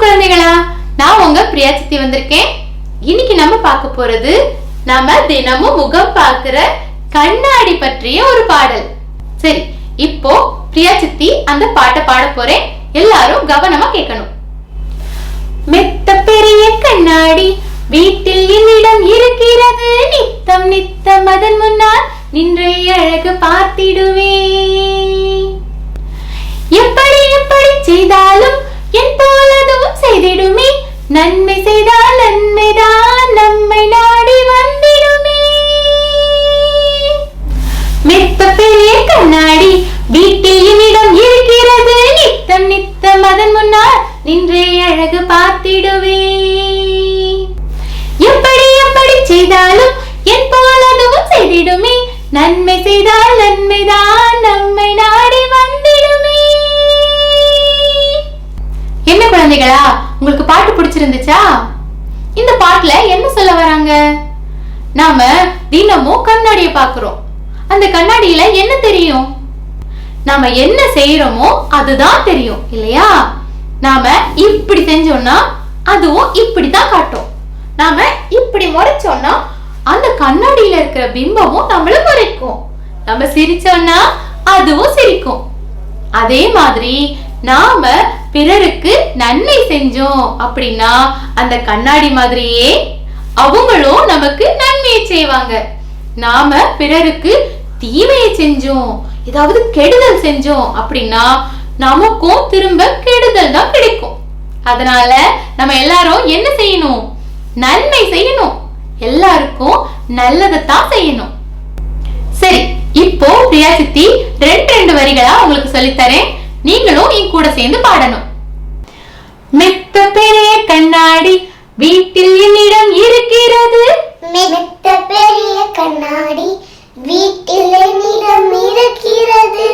குழந்தைகளா, நான் உங்க பிரியா சித்தி வந்திருக்கேன். இன்னைக்கு நம்ம பார்க்க போறது நாம தினமும் முகம் பார்க்கிற கண்ணாடி பற்றிய ஒரு பாடல். சரி, இப்போ பிரியா சித்தி அந்த பாட்டை பாட போறேன். எல்லாரும் கவனமா கேட்கணும். மெத்த பெரிய கண்ணாடி வீட்டில் என்னிடம் இருக்கிறது, நித்தம் நித்தம் அதன் முன்னால் நின்றே அழகு பார்த்திடுவேன். எப்படி எப்படி செய்தாலும் என் போலதும் செய்திடுமே, நன்மை செய்தால் நன்மைதான் நம்மை நாடி வந்திடுமே. மெத்த பெரிய கண்ணாடி வீட்டில் என்னிடம் இருக்கிறது, நித்தம் நித்தம் அதன் முன்னால் நின்றே அழகு பார்த்திடுவேன். எப்படி எப்படி செய்தாலும் என் போலதும் செய்திடுமே, நன்மை செய்தால் நன்மைதான் நம்மை நாடி வந்திடுமே. என்ன குழந்தைகளா, உங்களுக்கு பாட்டு பிடிச்சிருந்துச்சா? இந்த பாட்டுல என்ன சொல்ல வராங்க? நாம தினமும் கண்ணாடியை பார்க்கிறோம். அந்த கண்ணாடியில என்ன தெரியும்? நாம என்ன செய்யறோமோ அதுதான் தெரியும் இல்லையா? நாம இப்படி செஞ்சோம்னா அதுவும் இப்படித்தான் காட்டும். நாம இப்படி முறைச்சோம்னா அந்த கண்ணாடியில இருக்கிற பிம்பமும் நம்மள முறைக்கும். நம்ம சிரிச்சோம்னா அதுவும் சிரிக்கும். அதே மாதிரி நாம பிறருக்கு நன்மை செஞ்சோம் அப்படின்னா அந்த கண்ணாடி மாதிரியே அவங்களும் நமக்கு நன்மையை செய்வாங்க. நாம பிறருக்கு தீமையை செஞ்சோம், ஏதாவது கெடுதல் செஞ்சோம் அப்படின்னா நமக்கும் திரும்ப கெடுதல் தான் கிடைக்கும். அதனால நம்ம எல்லாரும் என்ன செய்யணும்? நன்மை செய்யணும். எல்லாருக்கும் நல்லதைத்தான் செய்யணும். சரி, இப்போ பிரியா சித்தி ரெண்டு வரிகளா உங்களுக்கு சொல்லித்தரேன். நீங்களும் என் கூட சேர்ந்து பாடணும். மெத்த பெரிய கண்ணாடி வீட்டில் என்னிடம் இருக்கிறது, மெத்த பெரிய கண்ணாடி வீட்டில் என்னிடம் இருக்கிறது,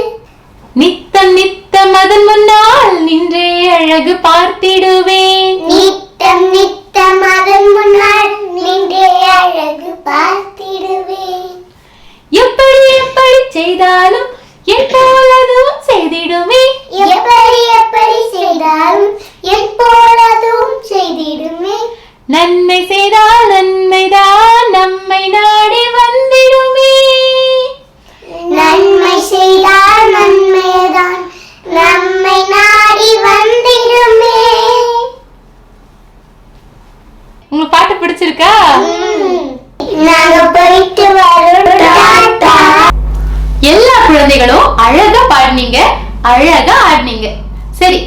நித்தம் நித்தம் அதன் முன்னால் நின்றே அழகு பார்த்திடுவேன். நித்தம் நித்தம் அதன் முன்னால் நின்றே அழகு பார்த்திடுவேன். எப்படி எப்படி செய்தாலும் என் போலதும் செய்திடுமே, எப்படி எப்படி செய்தாலும் என் போலதும் செய்திடுமே, நன்மை செய்தால் நன்மைதான் நம்மை நாடி வந்திடுமே. நன்மை செய்தால் நன்மைதான் நம்மை நாடி வந்திடுமே. உங்களுக்கு பாட்டு பிடிச்சிருக்கா? நாங்க போயிட்டு வரோம். டாடா. எல்லா குழந்தைகளும் அழகா பாடினீங்க, அழகா ஆடினீங்க. சரி,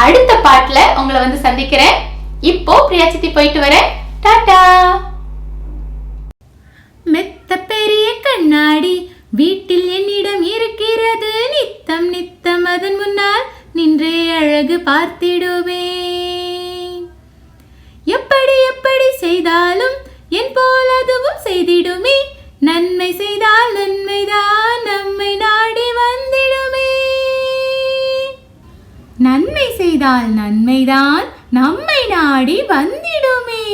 அடுத்த பாட்டுல உங்களை வந்து சந்திக்கிறேன். இப்போ பிரியா சித்தி போயிட்டு வரேன். டாடா. மெத்த பெரிய கண்ணாடி வீட்டில் என்னிடம் இருக்கிறது, நித்தம் நித்தம் அதன் முன்னால் நின்றே அழகு பார்த்திடுவேன். எப்படி எப்படி செய்தாலும் என் போல் அதுவும் செய்திடுமே, நன்மை செய்தால் நன்மைதான் நம்மை நாடி வந்திடுமே. நன்மை செய்தால் நன்மைதான் நம்மை நாடி வந்திடுமே.